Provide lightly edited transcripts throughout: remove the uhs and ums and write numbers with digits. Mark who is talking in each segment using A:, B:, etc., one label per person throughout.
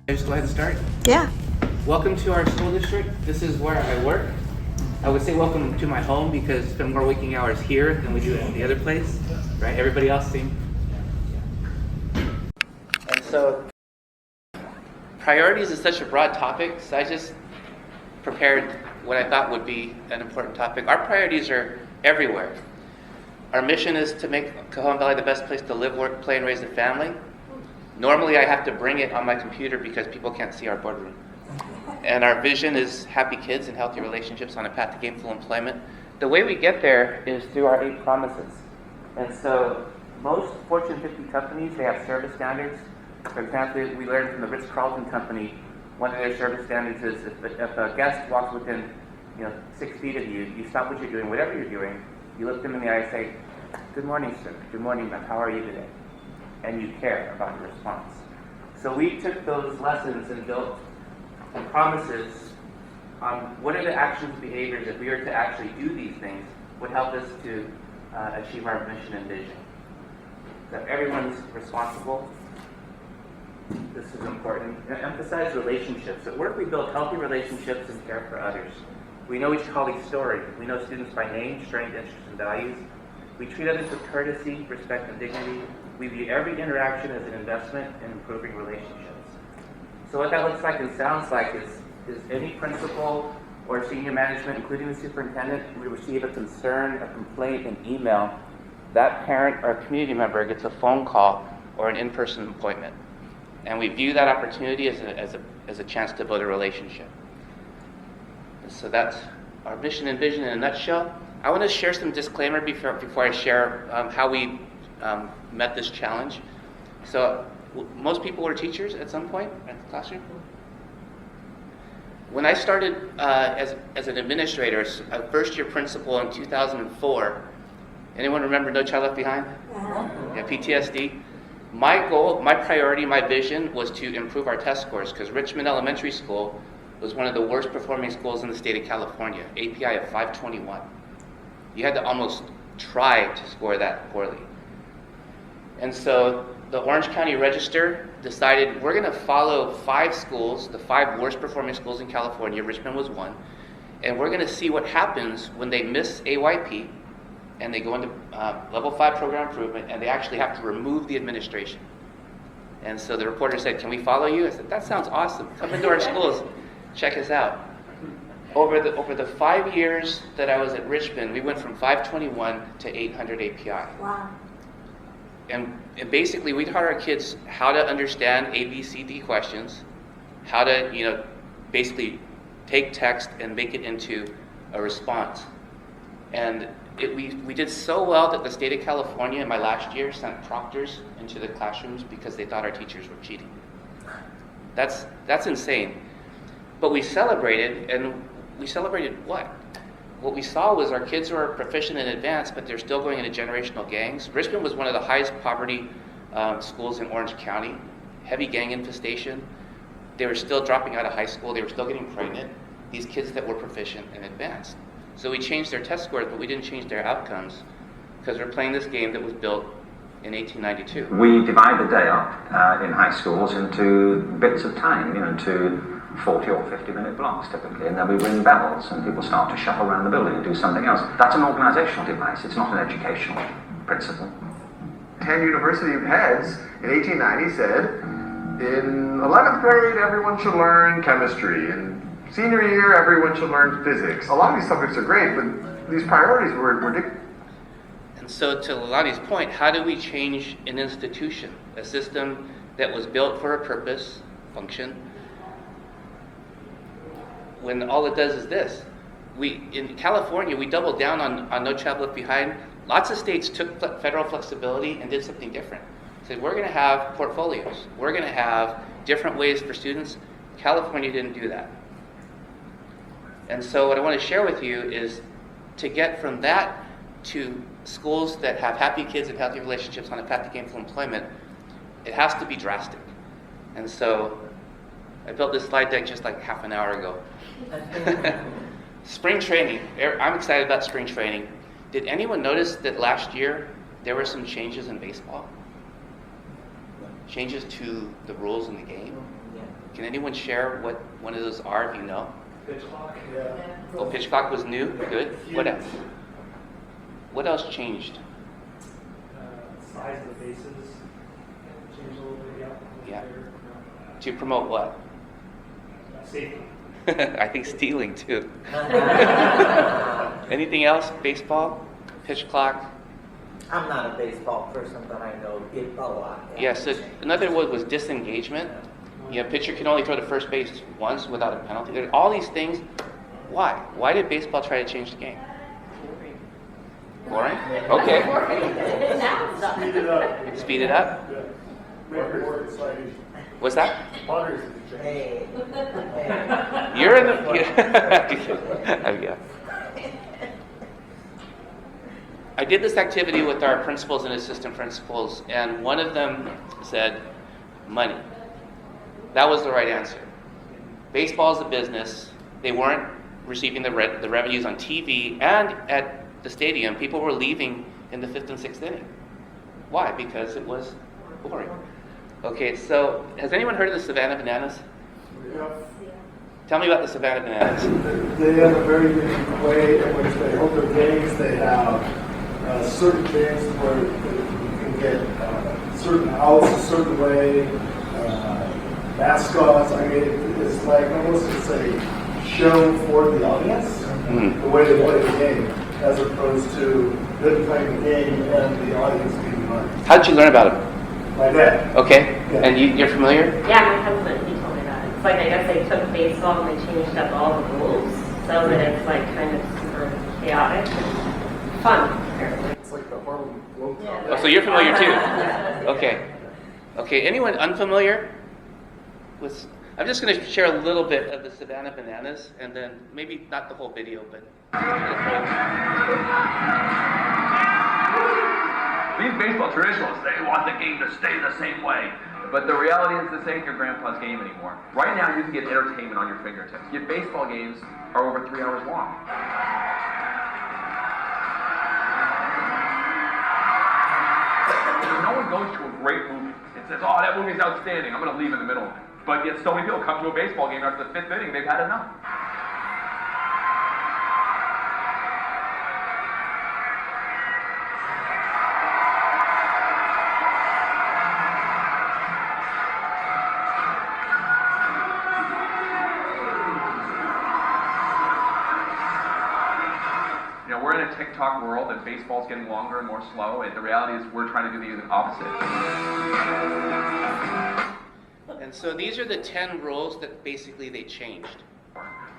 A: Just go ahead and start.
B: Yeah.
A: Welcome to our school district. This is where I work. I would say welcome to my home because I spend more waking hours here than we do at the other place, right? Everybody else seems. And so, priorities is such a broad topic, so I just prepared what I thought would be an important topic. Our priorities are everywhere. Our mission is to make Cajon Valley the best place to live, work, play, and raise a family. Normally, I have to bring it on my computer because people can't see our boardroom. And our vision is happy kids and healthy relationships on a path to gainful employment. The way we get there is through our 8 promises. And so most Fortune 50 companies, they have service standards. For example, we learned from the Ritz-Carlton company, one of their service standards is if a guest walks within 6 feet of you, you stop what you're doing, whatever you're doing, you look them in the eye and say, "Good morning, sir. Good morning, ma'am. How are you today?" And you care about the response. So we took those lessons and built some promises on what are the actions and behaviors if we were to actually do these things would help us to achieve our mission and vision. So everyone's responsible. This is important. Emphasize relationships. At work we build healthy relationships and care for others. We know each colleague's story. We know students by name, strengths, interests, and values. We treat others with courtesy, respect, and dignity. We view every interaction as an investment in improving relationships. So what that looks like and sounds like is any principal or senior management, including the superintendent, we receive a concern, a complaint, an email, that parent or community member gets a phone call or an in-person appointment. And we view that opportunity as a chance to build a relationship. So that's our mission and vision in a nutshell. I want to share some disclaimer before I share how we met this challenge. So most people were teachers at some point at the classroom. When I started as an administrator, a first-year principal in 2004, anyone remember No Child Left Behind? Yeah, PTSD. My goal, my priority, my vision was to improve our test scores because Richmond Elementary School was one of the worst performing schools in the state of California, API of 521. You had to almost try to score that poorly. And so the Orange County Register decided we're going to follow 5 schools, the 5 worst performing schools in California, Richmond was one, and we're going to see what happens when they miss AYP and they go into level 5 program improvement and they actually have to remove the administration. And so the reporter said, "Can we follow you?" I said, "That sounds awesome. Come into our schools, check us out." Over the 5 years that I was at Richmond, we went from 521 to 800 API.
B: Wow.
A: And basically, we taught our kids how to understand ABCD questions, how to, basically take text and make it into a response. And we did so well that the state of California in my last year sent proctors into the classrooms because they thought our teachers were cheating. That's insane. But we celebrated, and we celebrated what? What we saw was our kids were proficient in advanced, but they're still going into generational gangs. Richmond was one of the highest poverty schools in Orange County, heavy gang infestation. They were still dropping out of high school. They were still getting pregnant, these kids that were proficient in advanced. So we changed their test scores, but we didn't change their outcomes because we're playing this game that was built in 1892.
C: We divide the day up in high schools into bits of time, into 40 or 50-minute blocks typically, and then we ring bells and people start to shuffle around the building and do something else. That's an organizational device, it's not an educational principle.
D: 10 university heads in 1890 said, in 11th grade everyone should learn chemistry, in senior year everyone should learn physics. A lot of these subjects are great, but these priorities were ridiculous.
A: And so to Lonnie's point, how do we change an institution, a system that was built for a purpose, function, when all it does is this? In California, we doubled down on No Child Left Behind. Lots of states took federal flexibility and did something different. Said, we're going to have portfolios. We're going to have different ways for students. California didn't do that. And so what I want to share with you is to get from that to schools that have happy kids and healthy relationships on a path to gainful employment, it has to be drastic. And so I built this slide deck just like half an hour ago. Spring training. I'm excited about spring training. Did anyone notice that last year there were some changes in baseball? changes to the rules in the game. Can anyone share what one of those are if you know?
B: Pitch clock, yeah.
A: Oh, pitch clock was new? Good. What else? What else changed?
B: Size of the bases changed a little bit,
A: Yeah. To promote what?
B: Safety.
A: I think stealing too. Anything else? Baseball? Pitch clock?
E: I'm not a baseball person, but I know it a lot.
A: Yes. So another one was disengagement. Pitcher can only throw to first base once without a penalty. There are all these things. Why? Why did baseball try to change the game? Boring? Okay.
B: Speed it up.
A: Speed it up?
B: Yeah. Make it more exciting.
A: What's that?
B: Butters is the change.
E: Hey, hey.
A: You're in the. Yeah. I did this activity with our principals and assistant principals, and one of them said, money. That was the right answer. Baseball is a business. They weren't receiving the revenues on TV, and at the stadium, people were leaving in the 5th and 6th inning. Why? Because it was boring. Okay, so has anyone heard of the Savannah Bananas?
B: Yeah.
A: Tell me about the Savannah Bananas.
B: They have a very unique way in which they hold their games. They have certain games where you can get certain outs a certain way, mascots. I mean, it's like almost it's a show for the audience, the way they play the game, as opposed to them playing the game and the audience being the audience.
A: How did you learn about it?
B: My dad.
A: Okay,
B: Yeah.
A: and you're familiar?
F: Yeah, my husband, he told me that. It's like, I guess they took baseball and they changed up all the rules so that it's like kind of super chaotic and fun, apparently.
B: It's like the Harlem Globetrotters.
A: Oh, so you're familiar too? Okay. Okay, anyone unfamiliar with... I'm just going to share a little bit of the Savannah Bananas, and then maybe not the whole video, but...
G: These baseball traditionalists, they want the game to stay the same way. But the reality is this ain't your grandpa's game anymore. Right now, you can get entertainment on your fingertips. Yet baseball games are over 3 hours long. No one goes to a great movie and says, oh, that movie's outstanding, I'm going to leave in the middle of it. But yet so many people come to a baseball game after the 5th inning, they've had enough. We're in a TikTok world and baseball's getting longer and more slow, and the reality is we're trying to do the opposite.
A: And so these are the 10 rules that basically they changed.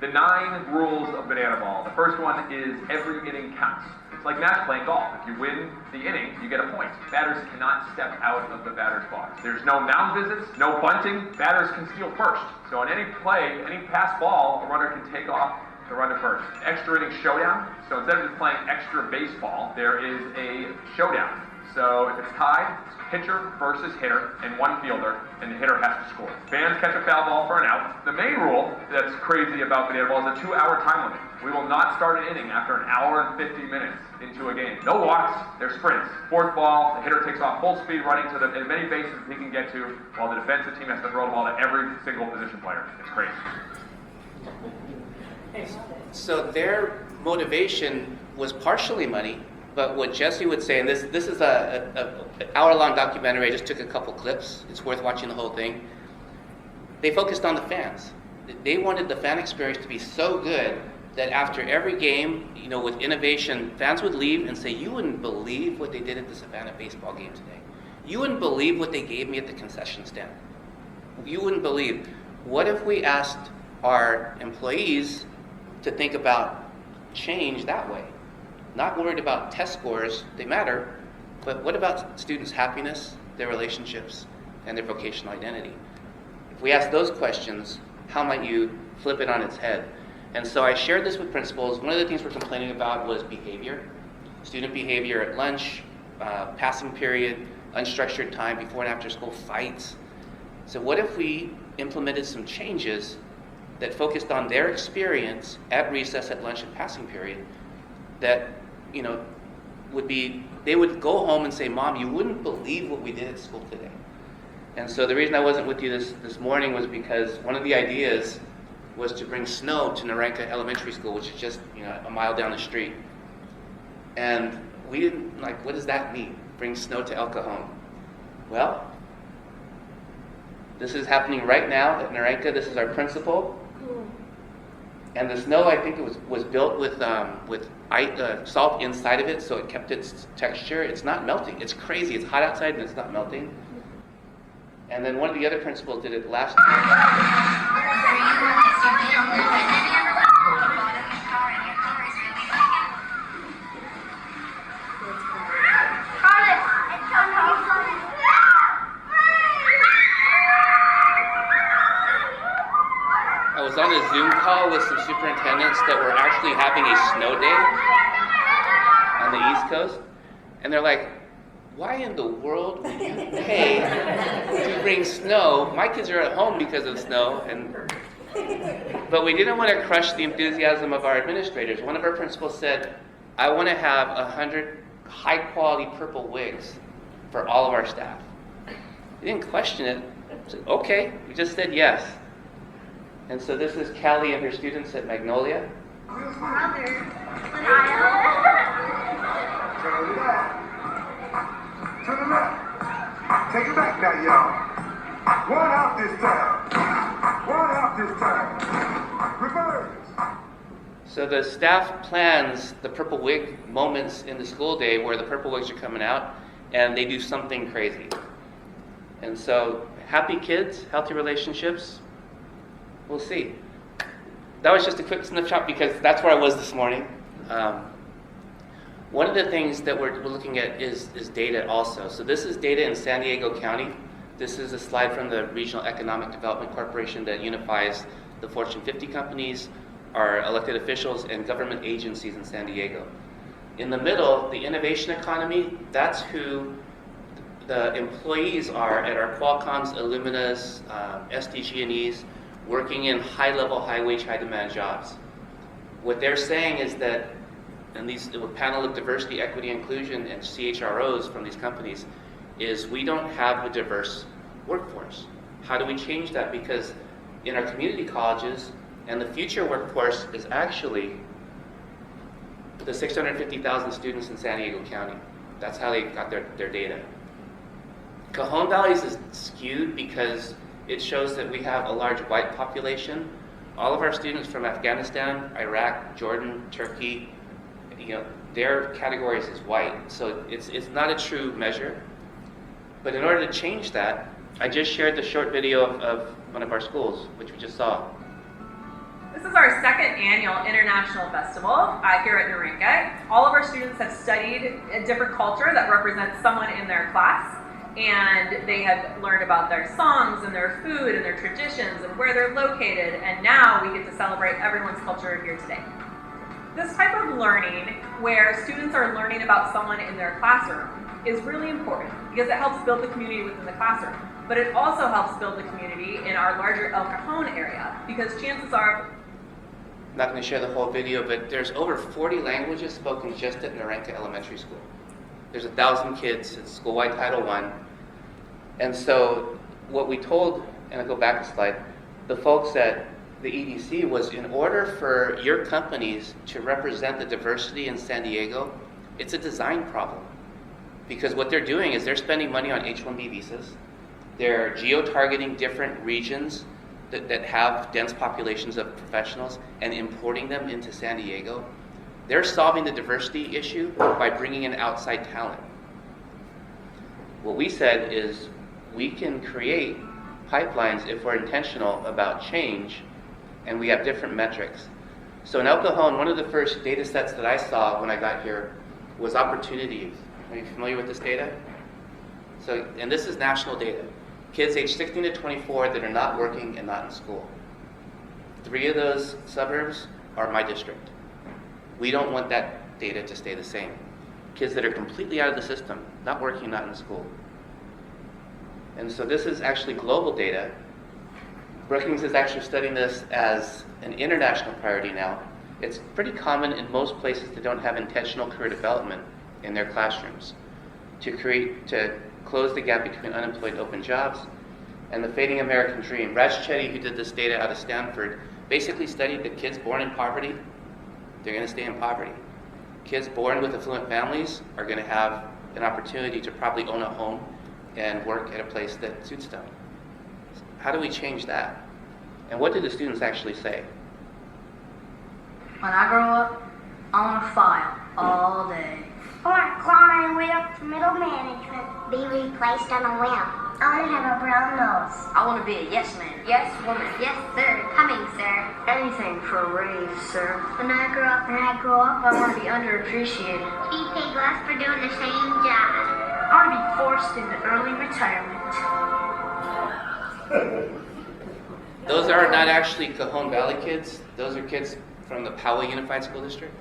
G: The 9 rules of banana ball. The first one is every inning counts. It's like match playing golf. If you win the inning, you get a point. Batters cannot step out of the batter's box. There's no mound visits, no bunting. Batters can steal first. So on any play, any pass ball, a runner can take off to run to first. Extra inning showdown. So instead of just playing extra baseball, there is a showdown. So if it's tied, it's pitcher versus hitter and one fielder, and the hitter has to score. Fans catch a foul ball for an out. The main rule that's crazy about banana ball is a 2-hour time limit. We will not start an inning after an hour and 50 minutes into a game. No walks, there's sprints. 4th ball, the hitter takes off full speed running to as many bases as he can get to, while the defensive team has to throw the ball to every single position player. It's crazy.
A: So their motivation was partially money, but what Jesse would say, and this is an hour-long documentary, I just took a couple clips, it's worth watching the whole thing. They focused on the fans. They wanted the fan experience to be so good that after every game, with innovation, fans would leave and say, you wouldn't believe what they did at the Savannah baseball game today. You wouldn't believe what they gave me at the concession stand. You wouldn't believe. What if we asked our employees to think about change that way? Not worried about test scores, they matter, but what about students' happiness, their relationships, and their vocational identity? If we ask those questions, how might you flip it on its head? And so I shared this with principals. One of the things we're complaining about was behavior. Student behavior at lunch, passing period, unstructured time, before and after school fights. So what if we implemented some changes that focused on their experience at recess, at lunch, and passing period, that, would be, they would go home and say, Mom, you wouldn't believe what we did at school today. And so the reason I wasn't with you this morning was because one of the ideas was to bring snow to Narenka Elementary School, which is just a mile down the street. And we didn't, what does that mean? Bring snow to El Cajon. Well, this is happening right now at Narenka. This is our principal. And the snow, I think it was built with salt inside of it, so it kept its texture. It's not melting. It's crazy. It's hot outside and it's not melting. And then one of the other principals did it last year. I was on a Zoom call with some superintendents that were actually having a snow day on the East Coast, and they're like, why in the world would you pay to bring snow? My kids are at home because of snow, but we didn't want to crush the enthusiasm of our administrators. One of our principals said, I want to have 100 high-quality purple wigs for all of our staff. We didn't question it. We said, okay, we just said yes. And so this is Callie and her students at Magnolia.
H: Turn it up. Take it back now, y'all. One out this time. One out this time. Reverse.
A: So the staff plans the purple wig moments in the school day where the purple wigs are coming out and they do something crazy. And so happy kids, healthy relationships. We'll see. That was just a quick snapshot because that's where I was this morning. One of the things that we're looking at is data also. So this is data in San Diego County. This is a slide from the Regional Economic Development Corporation that unifies the Fortune 50 companies, our elected officials, and government agencies in San Diego. In the middle, the innovation economy, that's who the employees are at our Qualcomm's, Illumina's, SDG&E's, working in high-level, high-wage, high-demand jobs. What they're saying is that, and these panel of diversity, equity, inclusion, and CHROs from these companies, is we don't have a diverse workforce. How do we change that? Because in our community colleges, and the future workforce is actually the 650,000 students in San Diego County. That's how they got their data. Cajon Valley's is skewed because it shows that we have a large white population. All of our students from Afghanistan, Iraq, Jordan, Turkey, their categories is white. So it's not a true measure. But in order to change that, I just shared the short video of one of our schools, which we just saw.
I: This is our second annual International Festival here at Narenka. All of our students have studied a different culture that represents someone in their class. And they have learned about their songs and their food and their traditions and where they're located. And now we get to celebrate everyone's culture here today. This type of learning, where students are learning about someone in their classroom, is really important because it helps build the community within the classroom. But it also helps build the community in our larger El Cajon area because chances are...
A: I'm not going to share the whole video, but there's over 40 languages spoken just at Narenka Elementary School. There's 1,000 kids. It's school-wide Title I. And so what we told, and I'll go back a slide, the folks at the EDC was in order for your companies to represent the diversity in San Diego, it's a design problem. Because what they're doing is they're spending money on H-1B visas. They're geo-targeting different regions that have dense populations of professionals and importing them into San Diego. They're solving the diversity issue by bringing in outside talent. What we said is we can create pipelines if we're intentional about change and we have different metrics. So in El Cajon, one of the first data sets that I saw when I got here was opportunities. Are you familiar with this data? So, and this is national data. Kids aged 16 to 24 that are not working and not in school. 3 of those suburbs are my district. We don't want that data to stay the same. Kids that are completely out of the system, not working, not in school. And so this is actually global data. Brookings is actually studying this as an international priority now. It's pretty common in most places that don't have intentional career development in their classrooms to close the gap between unemployed and open jobs and the fading American dream. Raj Chetty, who did this data out of Stanford, basically studied that kids born in poverty, they're going to stay in poverty. Kids born with affluent families are going to have an opportunity to probably own a home and work at a place that suits them. How do we change that? And what do the students actually say?
J: When I grow up, I want to file all day.
K: I want to climb way up to middle management. Be replaced on a whim. I want to have a brown nose.
J: I want to be a yes man, yes woman.
K: Yes, sir. Coming, sir.
J: Anything for a raise, sir.
K: When I grow up,
J: I want to be underappreciated.
K: be paid less for doing the same job.
J: I want to be forced into early retirement.
A: Those are not actually Cajon Valley kids. Those are kids from the Poway Unified School District.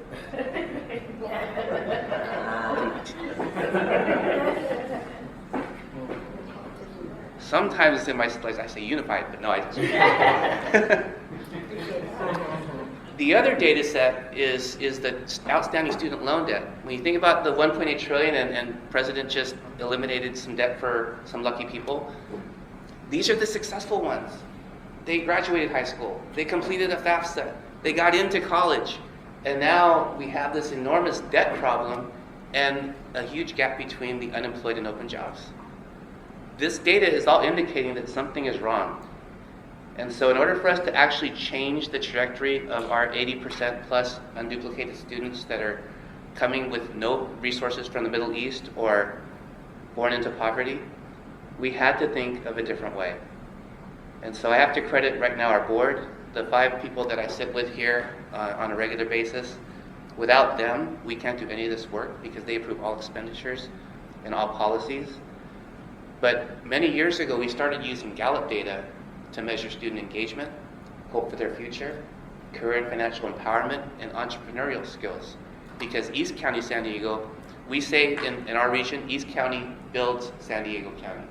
A: Sometimes in my slides I say unified, but no, I just... The other data set is the outstanding student loan debt. When you think about the 1.8 trillion and President just eliminated some debt for some lucky people, these are the successful ones. They graduated high school, they completed a FAFSA, they got into college, and now we have this enormous debt problem and a huge gap between the unemployed and open jobs. This data is all indicating that something is wrong. And so in order for us to actually change the trajectory of our 80% plus unduplicated students that are coming with no resources from the Middle East or born into poverty, we had to think of a different way. And so I have to credit right now our board, the 5 people that I sit with here on a regular basis. Without them, we can't do any of this work because they approve all expenditures and all policies. But many years ago, we started using Gallup data to measure student engagement, hope for their future, career and financial empowerment, and entrepreneurial skills. Because East County, San Diego, we say in our region, East County builds San Diego County.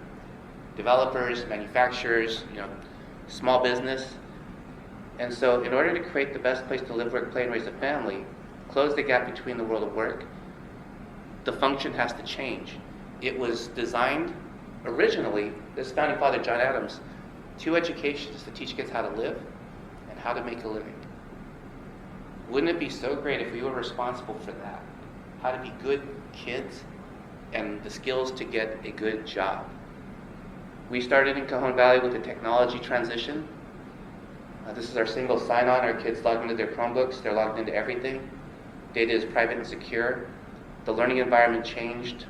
A: Developers, manufacturers, small business. And so in order to create the best place to live, work, play, and raise a family, close the gap between the world of work, the function has to change. It was designed originally, this founding father, John Adams, 2 educations to teach kids how to live and how to make a living. Wouldn't it be so great if we were responsible for that? How to be good kids and the skills to get a good job. We started in Cajon Valley with a technology transition. This is our single sign-on. Our kids log into their Chromebooks. They're logged into everything. Data is private and secure. The learning environment changed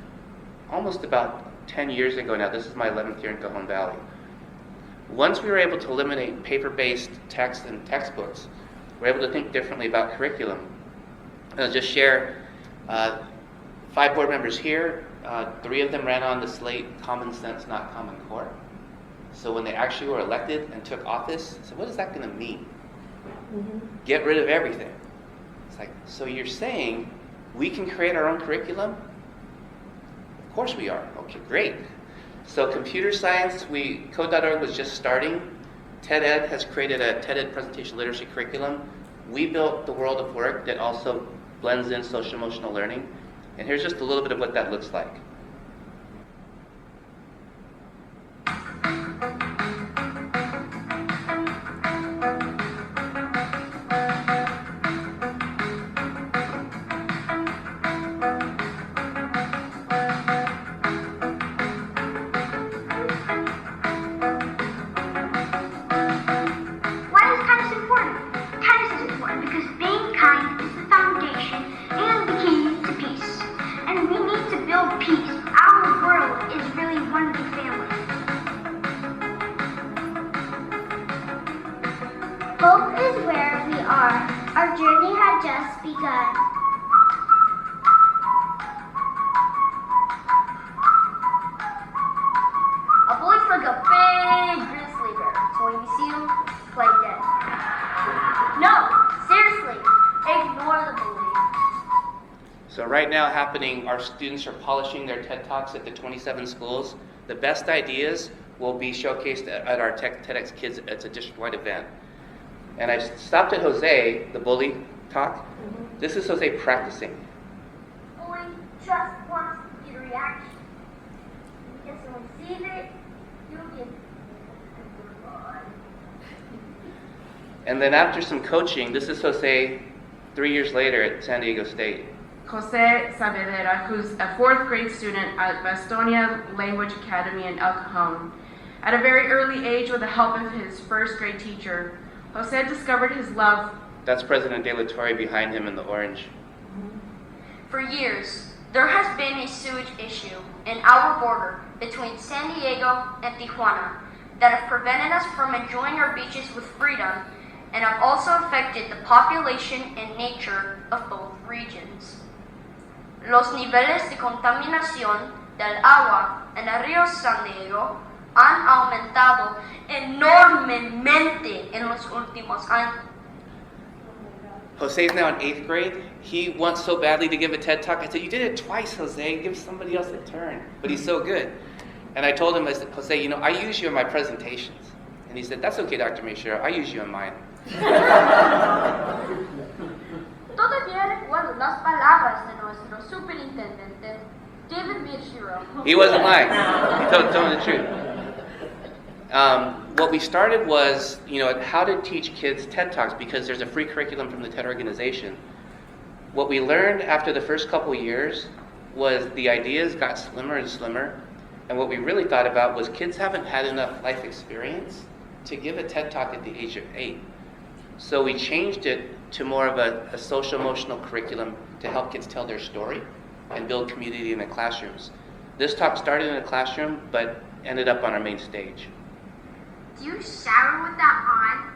A: almost about 10 years ago now. This is my 11th year in Cajon Valley. Once we were able to eliminate paper-based text and textbooks, we're able to think differently about curriculum. I'll just share 5 board members here. 3 of them ran on the slate Common Sense, Not Common Core. So when they actually were elected and took office, I said, what is that going to mean? Get rid of everything. It's like, so you're saying we can create our own curriculum? Of course we are. Okay, great. So computer science, Code.org was just starting. TED-Ed has created a TED-Ed presentation literacy curriculum. We built the world of work that also blends in social emotional learning. And here's just a little bit of what that looks like.
K: Hope is where we are. Our journey had just begun.
J: A bully's like a big grizzly bear, so when you see him, play dead. No, seriously, ignore the bully.
A: So right now happening, our students are polishing their TED Talks at the 27 schools. The best ideas will be showcased at our TEDx Kids. It's a district-wide event. And I stopped at Jose, the bully talk. This is Jose practicing.
K: Bully just wants to get a reaction. Because when he sees it, you'll get
A: And then after some coaching, this is Jose 3 years later at San Diego State.
L: Jose Saavedra, who's a 4th grade student at Bastonia Language Academy in El Cajon. At a very early age, with the help of his 1st grade teacher, Jose discovered his love.
A: That's President De La Torre behind him in the orange.
J: For years, there has been a sewage issue in our border between San Diego and Tijuana that have prevented us from enjoying our beaches with freedom and have also affected the population and nature of both regions. Los niveles de contaminación del agua en el río San Diego han aumentado enormemente en los últimos años.
A: Jose's now in 8th grade. He wants so badly to give a TED Talk. I said, you did it twice, Jose. Give somebody else a turn. But he's so good. And I told him, I said, Jose, you know, I use you in my presentations. And he said, that's okay, Dr. Miyashiro. I use you in mine.
J: Todavía recuerdo las palabras de nuestro superintendente, David Miyashiro.
A: He wasn't lying. He told the truth. What we started was, you know, how to teach kids TED Talks, because there's a free curriculum from the TED organization. What we learned after the first couple years was the ideas got slimmer and slimmer, and what we really thought about was kids haven't had enough life experience to give a TED Talk at the age of 8. So we changed it to more of a social-emotional curriculum to help kids tell their story and build community in the classrooms. This talk started in a classroom, but ended up on our main stage.
J: Do you shower with that on?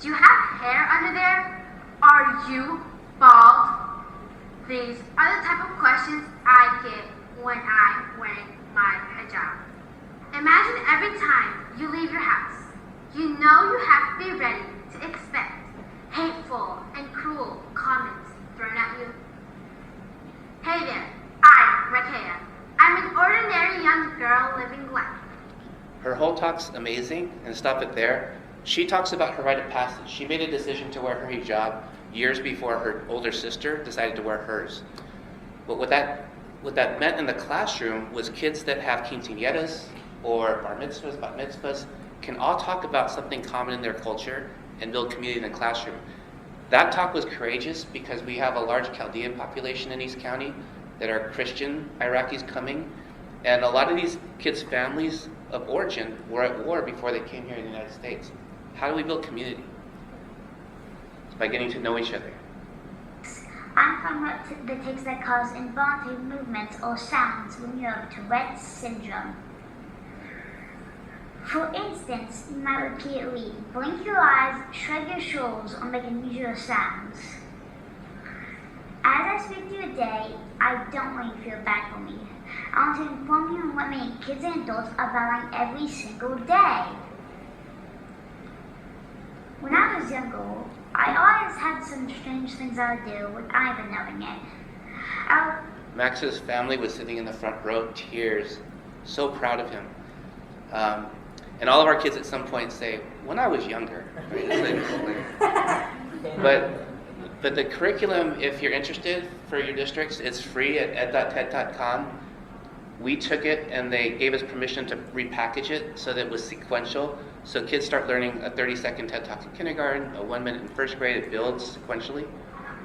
J: Do you have hair under there? Are you bald? These are the type of questions I get when I'm wearing my hijab. Imagine every time you leave your house, you know you have to be ready to expect hateful and cruel comments thrown at you. Hey there, I'm Rakea. I'm an ordinary young girl living life.
A: Her whole talk's amazing, and stop it there. She talks about her rite of passage. She made a decision to wear her hijab years before her older sister decided to wear hers. But what that meant in the classroom was kids that have quinceañeras or bar mitzvahs, bat mitzvahs, can all talk about something common in their culture and build community in the classroom. That talk was courageous because we have a large Chaldean population in East County that are Christian Iraqis coming, and a lot of these kids' families of origin were at war before they came here in the United States. How do we build community? It's by getting to know each other.
K: I'm from the tics that cause involuntary movements or sounds when you have Tourette's syndrome. For instance, you might repeatedly blink your eyes, shrug your shoulders, or make unusual sounds. As I speak to you today, I don't want you to feel bad for me. I want to inform you on what many kids and adults are battling every single day. When I was younger, I always had some strange things I would do without even knowing it.
A: Max's family was sitting in the front row, tears, so proud of him. And all of our kids at some point say, when I was younger. Right? But the curriculum, if you're interested for your districts, it's free at ed.ted.com. We took it and they gave us permission to repackage it so that it was sequential. So kids start learning a 30-second TED Talk in kindergarten, a 1 minute in first grade. It builds sequentially.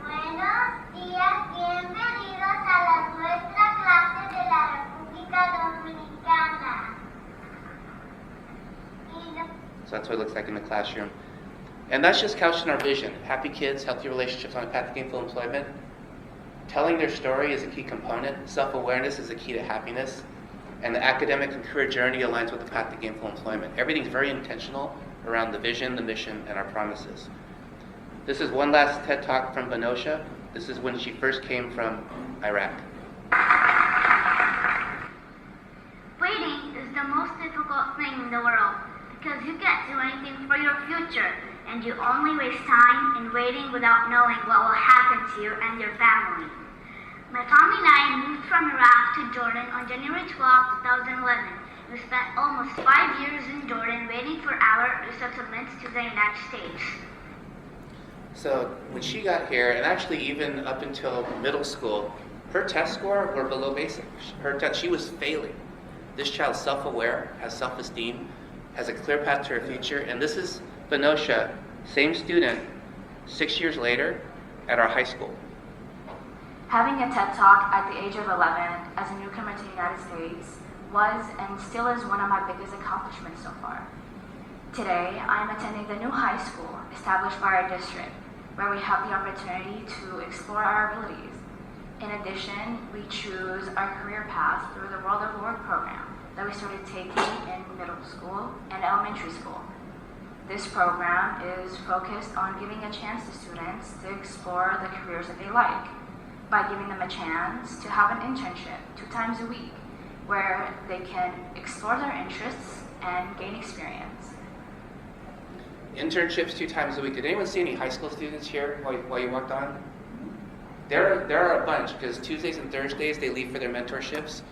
K: Buenos días, bienvenidos a nuestra clase de la República Dominicana.
A: So that's what it looks like in the classroom. And that's just couched in our vision. Happy kids, healthy relationships on a path to gainful employment. Telling their story is a key component. Self-awareness is a key to happiness. And the academic and career journey aligns with the path to gainful employment. Everything's very intentional around the vision, the mission, and our promises. This is one last TED Talk from Venosha. This is when she first came from Iraq.
J: Waiting is the most difficult thing in the world because you can't do anything for your future and you only waste time in waiting without knowing what will happen to you and your family. My family and I moved from Iraq to Jordan on January 12, 2011. We spent almost 5 years in Jordan waiting for our resettlement to the United States.
A: So when she got here, and actually even up until middle school, her test score were below basic. She was failing. This child's self-aware, has self-esteem, has a clear path to her future, and this is Venosha Same student, 6 years later, at our high school.
M: Having a TED Talk at the age of 11 as a newcomer to the United States was and still is one of my biggest accomplishments so far. Today, I am attending the new high school established by our district, where we have the opportunity to explore our abilities. In addition, we choose our career path through the World of Work program that we started taking in middle school and elementary school. This program is focused on giving a chance to students to explore the careers that they like by giving them a chance to have an internship 2 times a week where they can explore their interests and gain experience.
A: Internships 2 times a week. Did anyone see any high school students here while you walked on? There are a bunch, because Tuesdays and Thursdays they leave for their mentorships.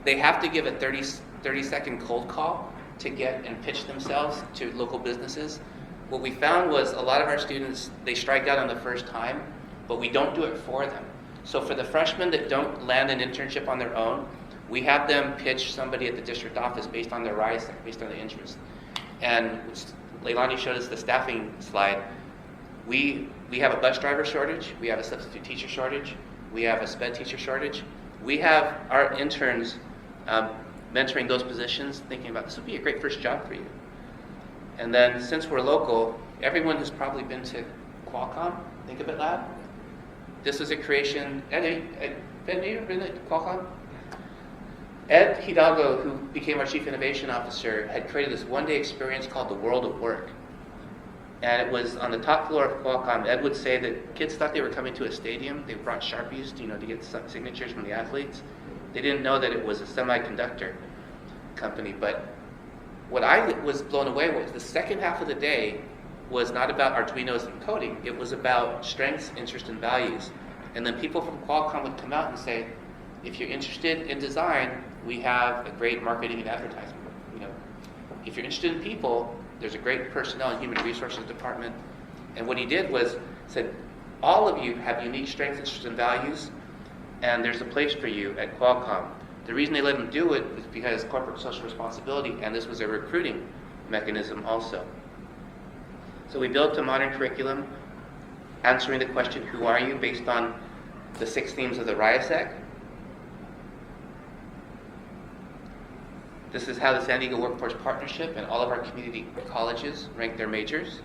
A: They have to give a 30-second cold call to get and pitch themselves to local businesses. What we found was a lot of our students, they strike out on the first time, but we don't do it for them. So for the freshmen that don't land an internship on their own, we have them pitch somebody at the district office based on their rise, based on the interest. And Leilani showed us the staffing slide. We have a bus driver shortage, we have a substitute teacher shortage, we have a sped teacher shortage. We have our interns mentoring those positions, thinking about this would be a great first job for you. And then since we're local, everyone who's probably been to Qualcomm, Think of It Lab. This was a creation, Ben, have you ever been to Qualcomm? Ed Hidalgo, who became our Chief Innovation Officer, had created this one-day experience called the World of Work. And it was on the top floor of Qualcomm. Ed would say that kids thought they were coming to a stadium. They brought Sharpies, to get some signatures from the athletes. They didn't know that it was a semiconductor company. But what I was blown away with, the second half of the day was not about Arduinos and coding. It was about strengths, interests, and values. And then people from Qualcomm would come out and say, if you're interested in design, we have a great marketing and advertising. If you're interested in people, there's a great personnel and human resources department. And what he did was said, all of you have unique strengths, interests, and values, and there's a place for you at Qualcomm. The reason they let him do it was because corporate social responsibility, and this was a recruiting mechanism also. So we built a modern curriculum answering the question, who are you, based on the 6 themes of the RIASEC. This is how the San Diego Workforce Partnership and all of our community colleges rank their majors.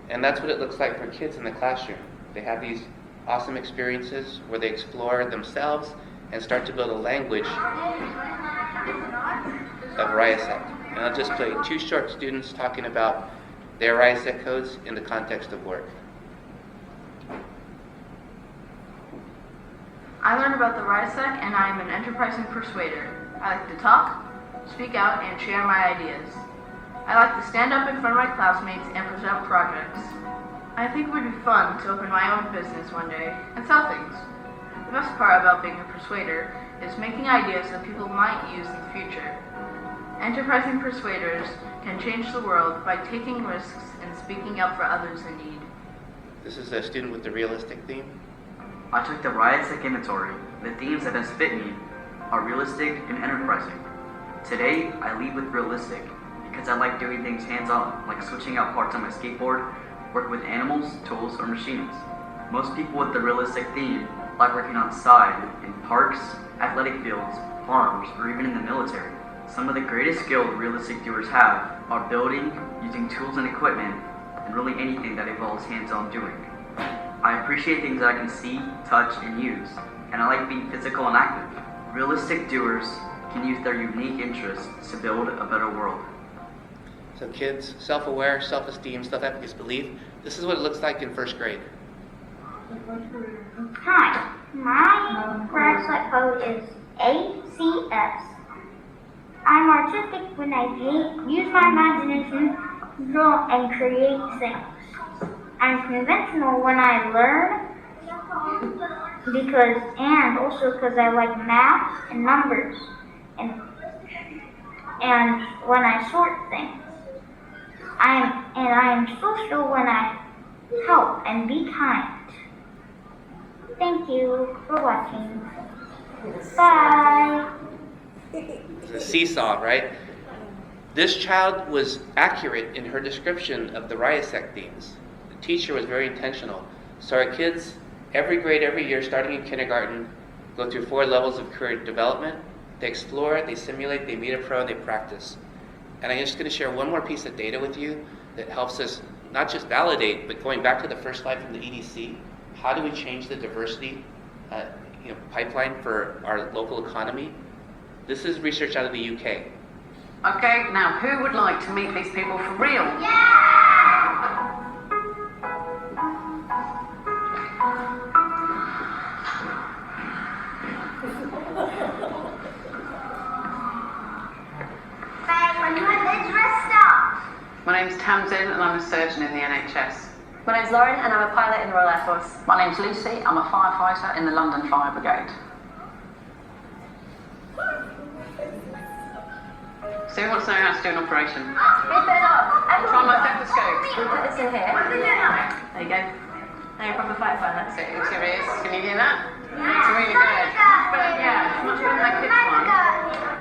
A: And that's what it looks like for kids in the classroom. They have these awesome experiences where they explore themselves and start to build a language of RIASEC. And I'll just play 2 short students talking about their RIASEC codes in the context of work.
L: I learned about the RIASEC and I am an enterprising persuader. I like to talk, speak out, and share my ideas. I like to stand up in front of my classmates and present projects. I think it would be fun to open my own business one day and sell things. The best part about being a persuader is making ideas that people might use in the future. Enterprising persuaders can change the world by taking risks and speaking up for others in need.
A: This is a student with the realistic theme.
N: I took the RIASEC inventory. The themes that best fit me are realistic and enterprising. Today, I lead with realistic because I like doing things hands-on, like switching out parts on my skateboard, working with animals, tools, or machines. Most people with the realistic theme like working outside, in parks, athletic fields, farms, or even in the military. Some of the greatest skills realistic doers have are building, using tools and equipment, and really anything that involves hands-on doing. I appreciate things that I can see, touch, and use, and I like being physical and active. Realistic doers can use their unique interests to build a better world.
A: So kids, self-aware, self-esteem, self-efficacy, belief. This is what it looks like in 1st grade.
K: Hi, my RIASEC code is ACS. I'm artistic when I use my imagination to draw and create things. I'm conventional when I learn and also because I like math and numbers and when I sort things. I am social when I help and be kind. Thank you for watching. Bye.
A: It's a seesaw, right? This child was accurate in her description of the RIASEC themes. The teacher was very intentional. So our kids, every grade, every year, starting in kindergarten, go through 4 levels of career development. They explore, they simulate, they meet a pro, and they practice. And I'm just going to share one more piece of data with you that helps us not just validate, but going back to the first slide from the EDC, how do we change the diversity pipeline for our local economy? This is research out of the UK.
O: Okay, now who would like to meet these people for real? My name's Tamsin and I'm a surgeon in the NHS.
P: My name's Lauren and I'm a pilot in the Royal Air Force.
O: My name's Lucy, I'm a firefighter in the London Fire Brigade. So who wants to know how to do an operation? Try my stethoscope.
P: Can you put this in here? There you go. Now you're a proper firefighter.
O: So it's your ears. Can you hear that? It's really good. But yeah, it's much better than my kids' one.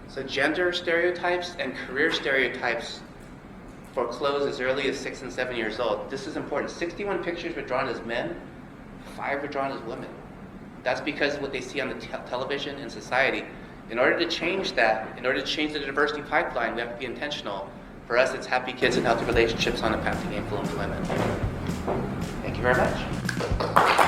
A: So gender stereotypes and career stereotypes for clothes as early as 6 and 7 years old. This is important. 61 pictures were drawn as men, 5 were drawn as women. That's because of what they see on the television and society. In order to change that, in order to change the diversity pipeline, we have to be intentional. For us, it's happy kids and healthy relationships on a path to gainful employment. Thank you very much.